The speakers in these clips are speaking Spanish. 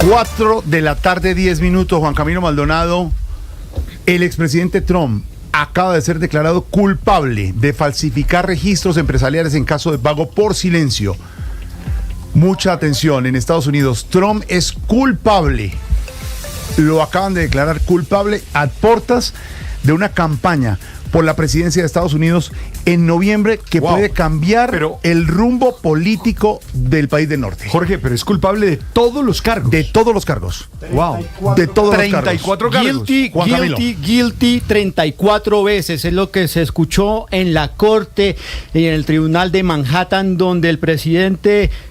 4 de la tarde, 10 minutos. Juan Camilo Maldonado, el expresidente Trump acaba de ser declarado culpable de falsificar registros empresariales en caso de pago por silencio. Mucha atención, en Estados Unidos, Trump es culpable. Lo acaban de declarar culpable a portas de una campaña por la presidencia de Estados Unidos en noviembre que puede cambiar el rumbo político del país del norte. Jorge, pero es culpable de todos los cargos. De todos los cargos. De todos 34 los cargos. Guilty 34 veces. Es lo que se escuchó en la corte y en el tribunal de Manhattan, donde el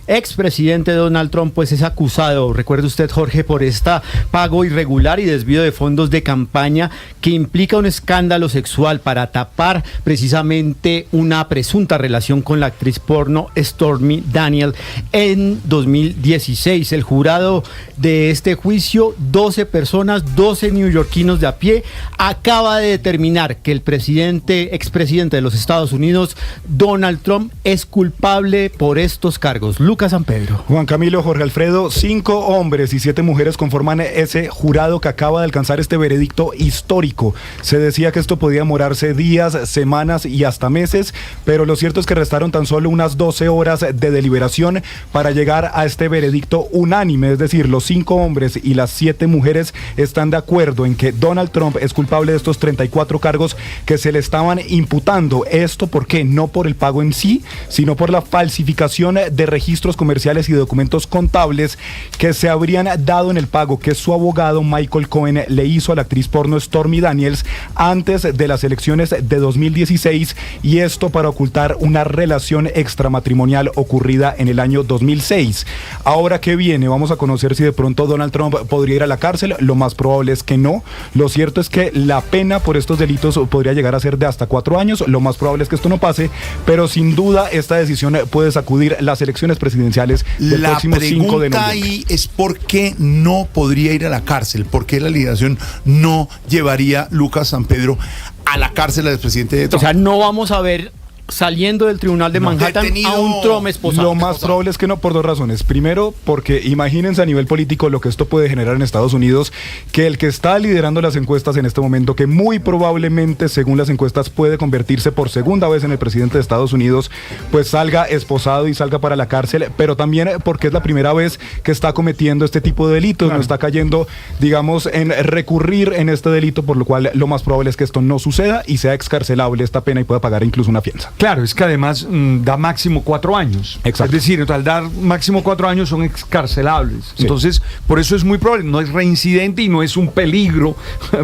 expresidente Donald Trump pues es acusado, recuerde usted, Jorge, por esta pago irregular y desvío de fondos de campaña que implica un escándalo sexual para tapar precisamente una presunta relación con la actriz porno Stormy Daniels en 2016. El jurado de este juicio, 12 personas, 12 neoyorquinos de a pie, acaba de determinar que el expresidente de los Estados Unidos, Donald Trump, es culpable por estos cargos. Lucas San Pedro. Juan Camilo, Jorge Alfredo, 5 hombres y 7 mujeres conforman ese jurado que acaba de alcanzar este veredicto histórico. Se decía que esto podía demorarse días, semanas y hasta meses, pero lo cierto es que restaron tan solo unas 12 horas de deliberación para llegar a este veredicto unánime, es decir, los 5 hombres y las 7 mujeres están de acuerdo en que Donald Trump es culpable de estos 34 cargos que se le estaban imputando. Esto, ¿por qué? No por el pago en sí, sino por la falsificación de registros comerciales y documentos contables que se habrían dado en el pago que su abogado Michael Cohen le hizo a la actriz porno Stormy Daniels antes de las elecciones de 2016, y esto para ocultar una relación extramatrimonial ocurrida en el año 2006. Ahora, ¿qué viene? Vamos a conocer si de pronto Donald Trump podría ir a la cárcel. Lo más probable es que no. Lo cierto es que la pena por estos delitos podría llegar a ser de hasta 4 años. Lo más probable es que esto no pase, pero sin duda esta decisión puede sacudir las elecciones presidenciales del próximo 5 de noviembre. La pregunta ahí es ¿por qué no podría ir a la cárcel? ¿Por qué la legislación no llevaría Lucas San Pedro a la cárcel al expresidente de Trump? O sea, no vamos a ver saliendo del tribunal de Manhattan a un Trump esposado. Lo más probable es que no, por 2 razones. Primero, porque imagínense a nivel político lo que esto puede generar en Estados Unidos, que el que está liderando las encuestas en este momento, que muy probablemente, según las encuestas, puede convertirse por segunda vez en el presidente de Estados Unidos, pues salga esposado y salga para la cárcel, pero también porque es la primera vez que está cometiendo este tipo de delitos, claro. No está cayendo, digamos, en recurrir en este delito, por lo cual lo más probable es que esto no suceda y sea excarcelable esta pena y pueda pagar incluso una fianza. Claro, es que además da máximo 4 años. Exacto. Es decir, al dar máximo 4 años son excarcelables. Sí. Entonces, por eso es muy probable, no es reincidente y no es un peligro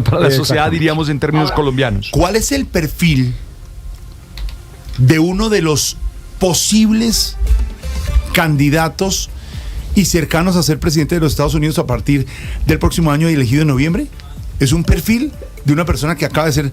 para la sociedad, diríamos en términos colombianos. ¿Cuál es el perfil de uno de los posibles candidatos y cercanos a ser presidente de los Estados Unidos a partir del próximo año y elegido en noviembre? ¿Es un perfil de una persona que acaba de ser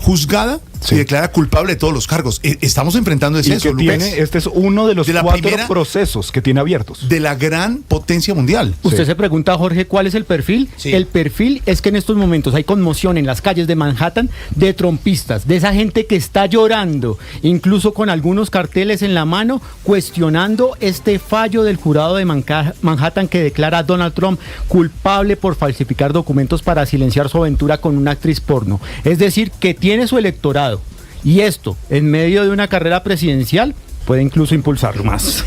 juzgada y declara culpable de todos los cargos? Estamos enfrentando eso, Lucas. Este es uno de los 4 procesos que tiene abiertos. De la gran potencia mundial. Usted se pregunta, Jorge, ¿cuál es el perfil? Sí. El perfil es que en estos momentos hay conmoción en las calles de Manhattan de trumpistas, de esa gente que está llorando, incluso con algunos carteles en la mano, cuestionando este fallo del jurado de Manhattan que declara a Donald Trump culpable por falsificar documentos para silenciar su aventura con una actriz porno. Es decir, que tiene su electorado. Y esto, en medio de una carrera presidencial, puede incluso impulsarlo más.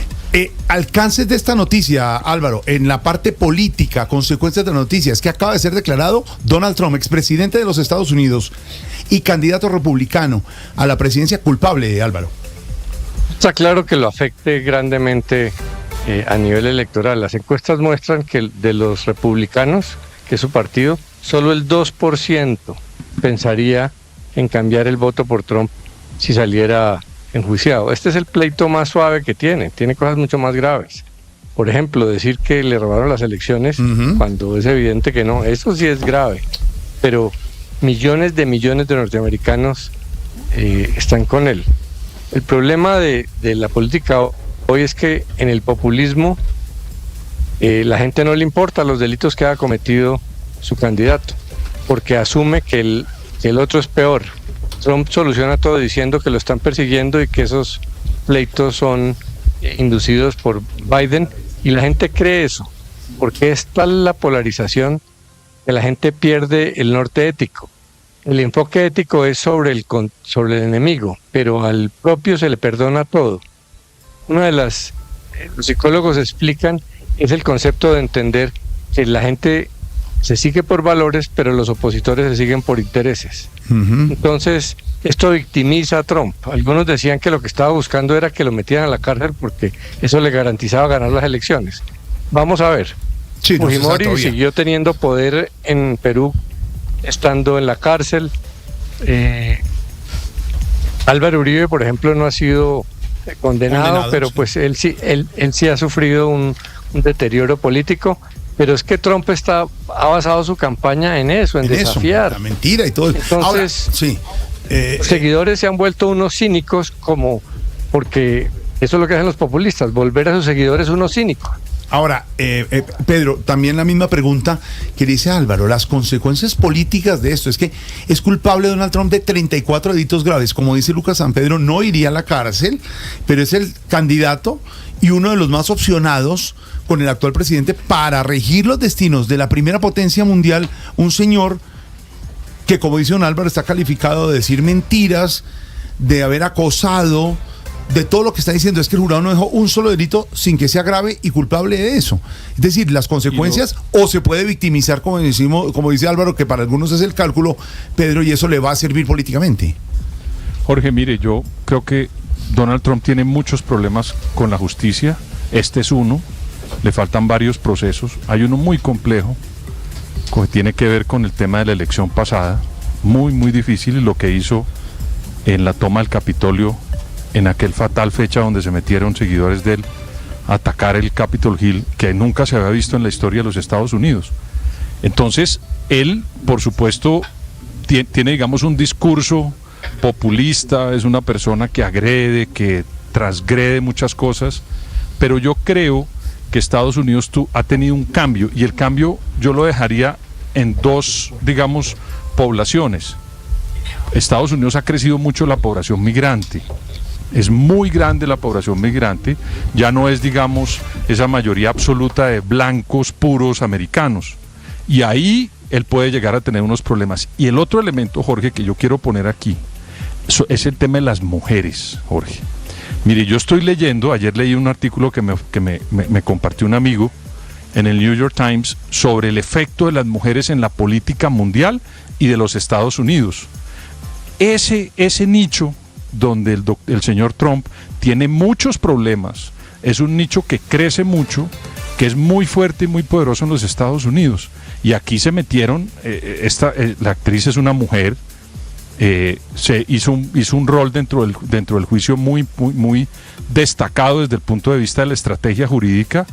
Alcances de esta noticia, Álvaro, en la parte política, consecuencias de la noticia, es que acaba de ser declarado Donald Trump, expresidente de los Estados Unidos y candidato republicano a la presidencia, culpable, Álvaro. Está claro que lo afecte grandemente a nivel electoral. Las encuestas muestran que de los republicanos, que es su partido, solo el 2% pensaría en cambiar el voto por Trump si saliera enjuiciado. Este es el pleito más suave que tiene cosas mucho más graves. Por ejemplo, decir que le robaron las elecciones cuando es evidente que no, eso sí es grave, pero millones de norteamericanos están con él. El problema de la política hoy es que en el populismo la gente no le importa los delitos que ha cometido su candidato, porque asume que el otro es peor. Trump soluciona todo diciendo que lo están persiguiendo y que esos pleitos son inducidos por Biden, y la gente cree eso. porque es tal la polarización que la gente pierde el norte ético. El enfoque ético es sobre el enemigo, pero al propio se le perdona todo. Los psicólogos explican, es el concepto de entender que la gente se sigue por valores, pero los opositores se siguen por intereses. Entonces, esto victimiza a Trump. Algunos decían que lo que estaba buscando era que lo metieran a la cárcel porque eso le garantizaba ganar las elecciones. Vamos a ver. Sí, no Fujimori siguió teniendo poder en Perú, estando en la cárcel. Álvaro Uribe, por ejemplo, no ha sido condenado, pero sí, pues él sí ha sufrido un deterioro político. Pero es que Trump ha basado su campaña en eso, en desafiar. La mentira y todo. Entonces, ahora, sí, los seguidores se han vuelto unos cínicos, porque eso es lo que hacen los populistas, volver a sus seguidores unos cínicos. Ahora, Pedro, también la misma pregunta que dice Álvaro, las consecuencias políticas de esto, es que es culpable Donald Trump de 34 delitos graves, como dice Lucas San Pedro, no iría a la cárcel, pero es el candidato y uno de los más opcionados con el actual presidente para regir los destinos de la primera potencia mundial, un señor que, como dice don Álvaro, está calificado de decir mentiras, de haber acosado, de todo lo que está diciendo. Es que el jurado no dejó un solo delito sin que sea grave y culpable de eso. Es decir, las consecuencias, o se puede victimizar, como dice Álvaro, que para algunos es el cálculo, Pedro, y eso le va a servir políticamente. Jorge, mire, yo creo que Donald Trump tiene muchos problemas con la justicia. Este es uno. Le faltan varios procesos. Hay uno muy complejo que tiene que ver con el tema de la elección pasada, muy difícil, y lo que hizo en la toma del Capitolio en aquel fatal fecha donde se metieron seguidores de él a atacar el Capitol Hill, que nunca se había visto en la historia de los Estados Unidos. Entonces, él, por supuesto, tiene, digamos, un discurso populista, es una persona que agrede, que transgrede muchas cosas, pero yo creo que Estados Unidos ha tenido un cambio, y el cambio yo lo dejaría en dos, digamos, poblaciones. Estados Unidos ha crecido mucho la población migrante, es muy grande la población migrante, ya no es, digamos, esa mayoría absoluta de blancos puros americanos, y ahí él puede llegar a tener unos problemas. Y el otro elemento, Jorge, que yo quiero poner aquí, es el tema de las mujeres, Jorge. Mire, yo estoy leyendo, ayer leí un artículo que me compartió un amigo en el New York Times sobre el efecto de las mujeres en la política mundial y de los Estados Unidos. Ese nicho donde el señor Trump tiene muchos problemas, es un nicho que crece mucho, que es muy fuerte y muy poderoso en los Estados Unidos. Y aquí se metieron, la actriz es una mujer, se hizo un rol dentro del juicio muy destacado desde el punto de vista de la estrategia jurídica,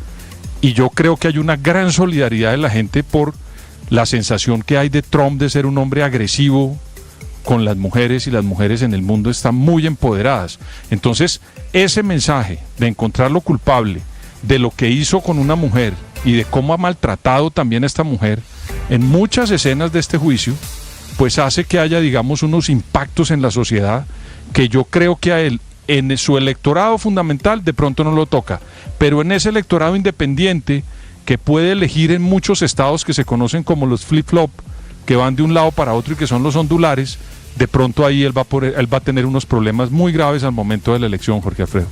y yo creo que hay una gran solidaridad de la gente por la sensación que hay de Trump de ser un hombre agresivo con las mujeres, y las mujeres en el mundo están muy empoderadas. Entonces, ese mensaje de encontrarlo culpable de lo que hizo con una mujer y de cómo ha maltratado también a esta mujer en muchas escenas de este juicio, pues hace que haya, digamos, unos impactos en la sociedad que yo creo que a él, en su electorado fundamental, de pronto no lo toca, pero en ese electorado independiente que puede elegir en muchos estados que se conocen como los flip-flop, que van de un lado para otro y que son los ondulares, de pronto ahí él va a tener unos problemas muy graves al momento de la elección, Jorge Alfredo.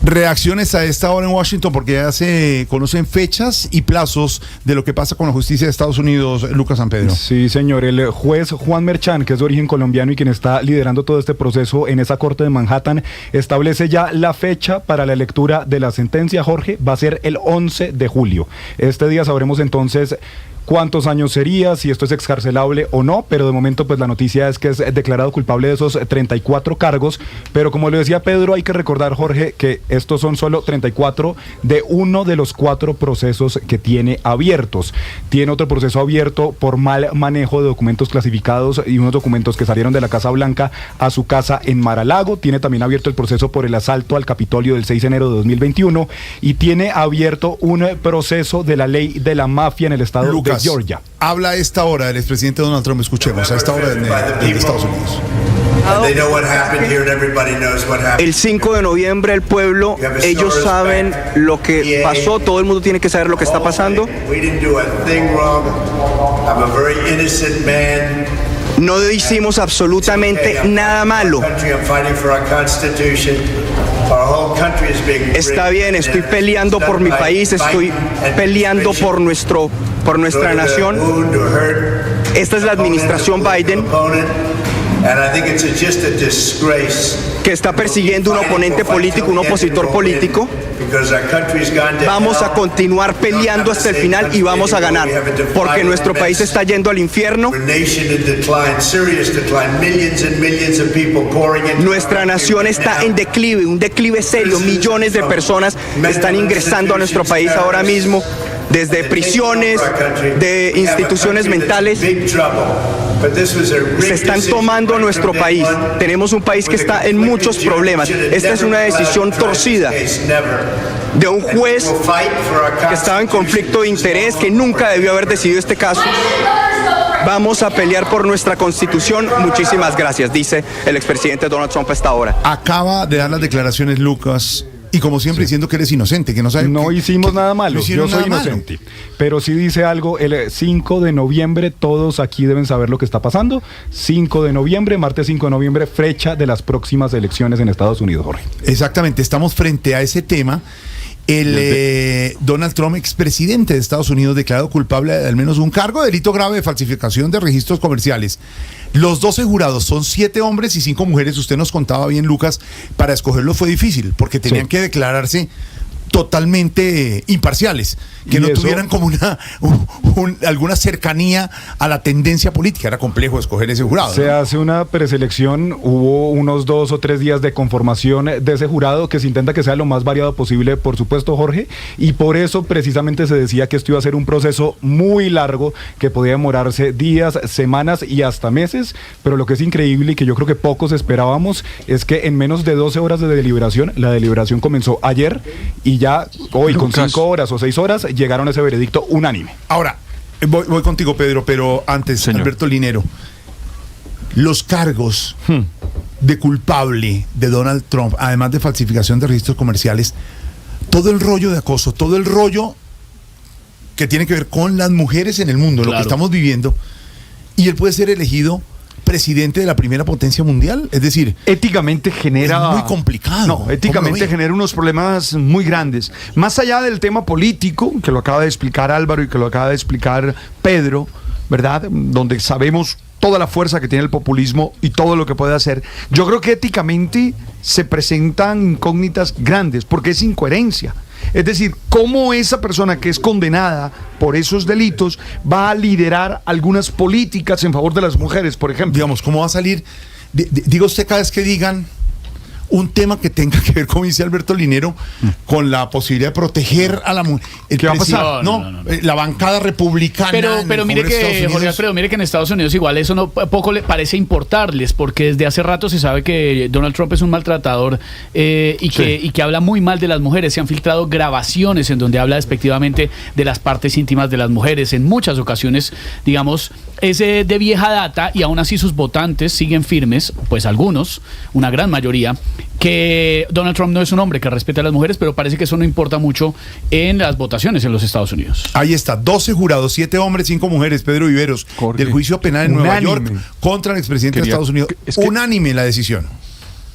Reacciones a esta hora en Washington, porque ya se conocen fechas y plazos de lo que pasa con la justicia de Estados Unidos, Lucas San Pedro. Sí, señor. El juez Juan Merchan, que es de origen colombiano y quien está liderando todo este proceso en esa corte de Manhattan, establece ya la fecha para la lectura de la sentencia. Jorge, va a ser el 11 de julio. Este día sabremos entonces cuántos años sería, si esto es excarcelable o no, pero de momento pues la noticia es que es declarado culpable de esos 34 cargos, pero como le decía Pedro, hay que recordar, Jorge, que estos son solo 34 de uno de los 4 procesos que tiene abiertos. Tiene otro proceso abierto por mal manejo de documentos clasificados y unos documentos que salieron de la Casa Blanca a su casa en Mar-a-Lago. Tiene también abierto el proceso por el asalto al Capitolio del 6 de enero de 2021 y tiene abierto un proceso de la ley de la mafia en el estado Lucas, de Georgia. Habla a esta hora el expresidente Donald Trump, escuchemos, a esta hora de Estados Unidos. El 5 de noviembre el pueblo, ellos saben lo que pasó, todo el mundo tiene que saber lo que está pasando. No hicimos absolutamente nada malo. Está bien, estoy peleando por mi país, estoy peleando por nuestra nación. Esta es la administración Biden, que está persiguiendo un oponente político, un opositor político. Vamos a continuar peleando hasta el final y vamos a ganar, porque nuestro país está yendo al infierno. Nuestra nación está en declive, un declive serio. Millones de personas están ingresando a nuestro país ahora mismo, desde prisiones, de instituciones mentales. Se están tomando nuestro país. Tenemos un país que está en muchos problemas. Esta es una decisión torcida de un juez que estaba en conflicto de interés, que nunca debió haber decidido este caso. Vamos a pelear por nuestra constitución. Muchísimas gracias, dice el expresidente Donald Trump a esta hora. Acaba de dar las declaraciones Lucas. Y como siempre diciendo que eres inocente, que no sabe. No hicimos nada malo, yo soy nada inocente. Pero sí dice algo, el 5 de noviembre, todos aquí deben saber lo que está pasando. 5 de noviembre, martes 5 de noviembre, fecha de las próximas elecciones en Estados Unidos, Jorge. Exactamente, estamos frente a ese tema. Donald Trump, expresidente de Estados Unidos, declarado culpable de al menos un cargo de delito grave de falsificación de registros comerciales. Los 12 jurados son 7 hombres y 5 mujeres. Usted nos contaba bien, Lucas, para escogerlos fue difícil, porque tenían que declararse totalmente imparciales, que no tuvieran como alguna cercanía a la tendencia política. Era complejo escoger ese jurado. Se hace una preselección, hubo unos 2 o 3 días de conformación de ese jurado, que se intenta que sea lo más variado posible, por supuesto, Jorge, y por eso precisamente se decía que esto iba a ser un proceso muy largo, que podía demorarse días, semanas y hasta meses, pero lo que es increíble y que yo creo que pocos esperábamos es que en menos de 12 horas de deliberación, la deliberación comenzó ayer y ya hoy con 5 horas o 6 horas llegaron a ese veredicto unánime. Ahora, voy contigo, Pedro, pero antes, señor Alberto Linero, los cargos de culpable de Donald Trump, además de falsificación de registros comerciales, todo el rollo de acoso, todo el rollo que tiene que ver con las mujeres en el mundo, lo que estamos viviendo, y él puede ser elegido presidente de la primera potencia mundial, es decir, éticamente genera, es muy complicado. No, éticamente genera unos problemas muy grandes. Más allá del tema político, que lo acaba de explicar Álvaro y que lo acaba de explicar Pedro, ¿verdad? Donde sabemos toda la fuerza que tiene el populismo y todo lo que puede hacer. Yo creo que éticamente se presentan incógnitas grandes, porque es incoherencia. Es decir, cómo esa persona que es condenada por esos delitos va a liderar algunas políticas en favor de las mujeres, por ejemplo. Digamos, ¿cómo va a salir? Diga usted cada vez que digan un tema que tenga que ver, como dice Alberto Linero, con la posibilidad de proteger a la mujer. ¿Qué va a pasar? No, la bancada republicana. Pero mire que, Jorge Alfredo, mire que en Estados Unidos igual eso no poco le parece importarles, porque desde hace rato se sabe que Donald Trump es un maltratador y que habla muy mal de las mujeres. Se han filtrado grabaciones en donde habla despectivamente de las partes íntimas de las mujeres. En muchas ocasiones, digamos, es de vieja data, y aún así sus votantes siguen firmes, pues algunos, una gran mayoría, que Donald Trump no es un hombre que respeta a las mujeres, pero parece que eso no importa mucho en las votaciones en los Estados Unidos. Ahí está, 12 jurados, 7 hombres, 5 mujeres, Pedro Viveros, del juicio penal en Nueva York contra el expresidente de Estados Unidos. Unánime la decisión.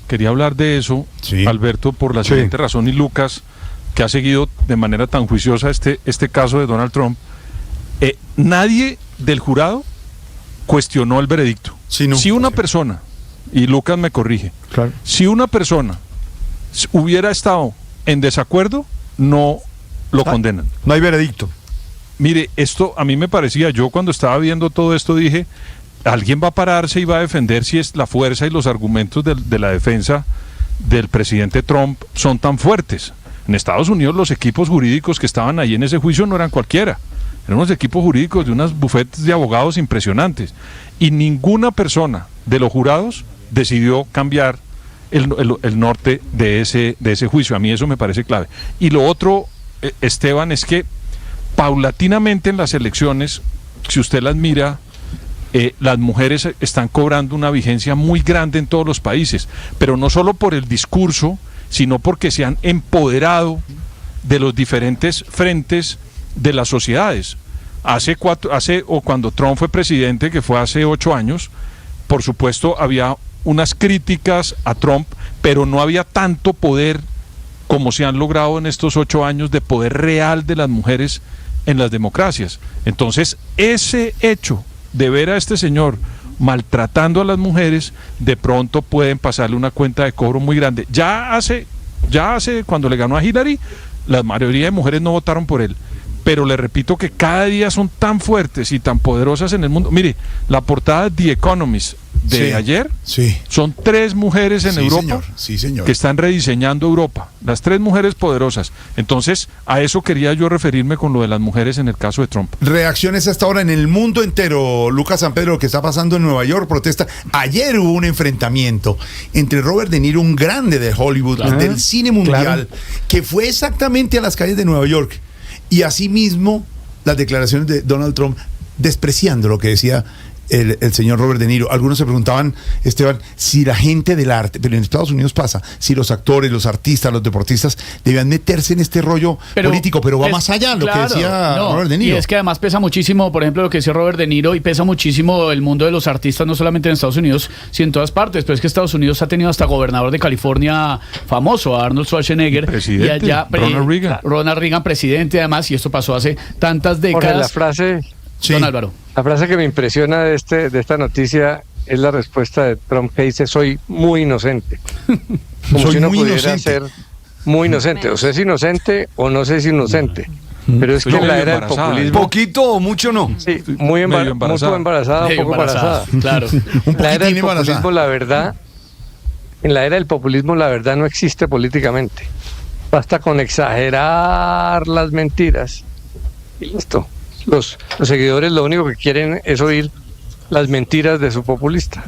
Quería hablar de eso, Alberto, por la siguiente razón, y Lucas, que ha seguido de manera tan juiciosa este caso de Donald Trump. Nadie del jurado cuestionó el veredicto. Si una persona, y Lucas me corrige, si una persona hubiera estado en desacuerdo, no lo condenan. No hay veredicto. Mire, esto a mí me parecía, yo cuando estaba viendo todo esto dije, alguien va a pararse y va a defender si es la fuerza y los argumentos de la defensa del presidente Trump son tan fuertes. En Estados Unidos los equipos jurídicos que estaban ahí en ese juicio no eran cualquiera. Eran unos equipos jurídicos de unas bufetes de abogados impresionantes. Y ninguna persona de los jurados decidió cambiar el norte de ese juicio. A mí eso me parece clave. Y lo otro, Esteban, es que paulatinamente en las elecciones, si usted las mira, las mujeres están cobrando una vigencia muy grande en todos los países, pero no solo por el discurso, sino porque se han empoderado de los diferentes frentes de las sociedades. Cuando Trump fue presidente, que fue hace 8 años, por supuesto había unas críticas a Trump, pero no había tanto poder como se han logrado en estos 8 años de poder real de las mujeres en las democracias. Entonces, ese hecho de ver a este señor maltratando a las mujeres, de pronto pueden pasarle una cuenta de cobro muy grande. Ya hace cuando le ganó a Hillary, la mayoría de mujeres no votaron por él. Pero le repito que cada día son tan fuertes y tan poderosas en el mundo. Mire, la portada de The Economist de ayer son 3 mujeres en Europa que están rediseñando Europa. Las 3 mujeres poderosas. Entonces, a eso quería yo referirme con lo de las mujeres en el caso de Trump. Reacciones hasta ahora en el mundo entero. Lucas San Pedro, lo que está pasando en Nueva York, protesta. Ayer hubo un enfrentamiento entre Robert De Niro, un grande de Hollywood, del cine mundial, que fue exactamente a las calles de Nueva York. Y asimismo, las declaraciones de Donald Trump despreciando lo que decía el señor Robert De Niro. Algunos se preguntaban, Esteban, si la gente del arte, pero en Estados Unidos pasa, si los actores, los artistas, los deportistas debían meterse en este rollo político, pero va más allá lo que decía Robert De Niro. Y es que además pesa muchísimo, por ejemplo, lo que decía Robert De Niro, y pesa muchísimo el mundo de los artistas, no solamente en Estados Unidos, sino en todas partes. Pero es que Estados Unidos ha tenido hasta gobernador de California famoso, a Arnold Schwarzenegger, presidente, y allá Ronald Reagan, presidente además, y esto pasó hace tantas décadas. La frase... Don Álvaro. La frase que me impresiona de esta noticia es la respuesta de Trump, que dice: soy muy inocente. Como si uno pudiera ser muy inocente. O sea, es inocente o no sé si inocente. Pero es que en la era del populismo... ¿Poquito o mucho no? Sí, muy embarazada, un poco embarazada. Claro. En la era del populismo, la verdad... En la era del populismo, la verdad no existe políticamente. Basta con exagerar las mentiras y listo. Los seguidores lo único que quieren es oír las mentiras de su populista.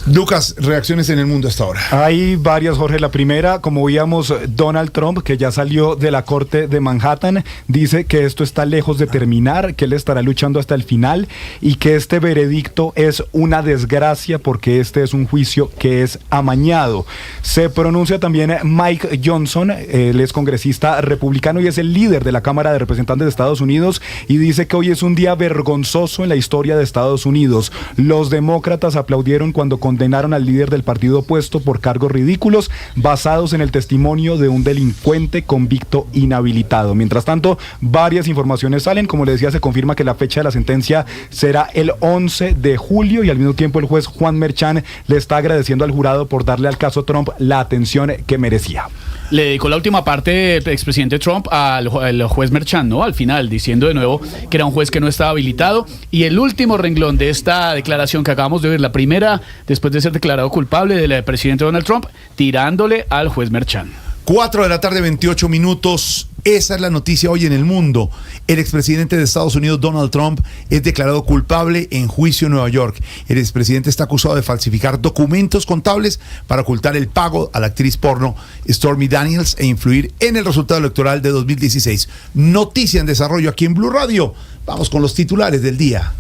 Lucas, reacciones en el mundo hasta ahora. Hay varias, Jorge. La primera, como veíamos, Donald Trump, que ya salió de la corte de Manhattan, dice que esto está lejos de terminar, que él estará luchando hasta el final y que este veredicto es una desgracia porque este es un juicio que es amañado. Se pronuncia también Mike Johnson, él es congresista republicano y es el líder de la Cámara de Representantes de Estados Unidos, y dice que hoy es un día vergonzoso en la historia de Estados Unidos. Los demócratas aplaudieron cuando condenaron al líder del partido opuesto por cargos ridículos basados en el testimonio de un delincuente convicto inhabilitado. Mientras tanto, varias informaciones salen. Como le decía, se confirma que la fecha de la sentencia será el 11 de julio y al mismo tiempo el juez Juan Merchan le está agradeciendo al jurado por darle al caso Trump la atención que merecía. Le dedicó la última parte el expresidente Trump al juez Merchan, ¿no? Al final, diciendo de nuevo que era un juez que no estaba habilitado. Y el último renglón de esta declaración que acabamos de ver, la primera, después de ser declarado culpable del presidente Donald Trump, tirándole al juez Merchan. 4:28 p.m. Esa es la noticia hoy en el mundo. El expresidente de Estados Unidos, Donald Trump, es declarado culpable en juicio en Nueva York. El expresidente está acusado de falsificar documentos contables para ocultar el pago a la actriz porno Stormy Daniels e influir en el resultado electoral de 2016. Noticia en desarrollo aquí en Blue Radio. Vamos con los titulares del día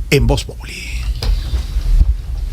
en Voz Populi.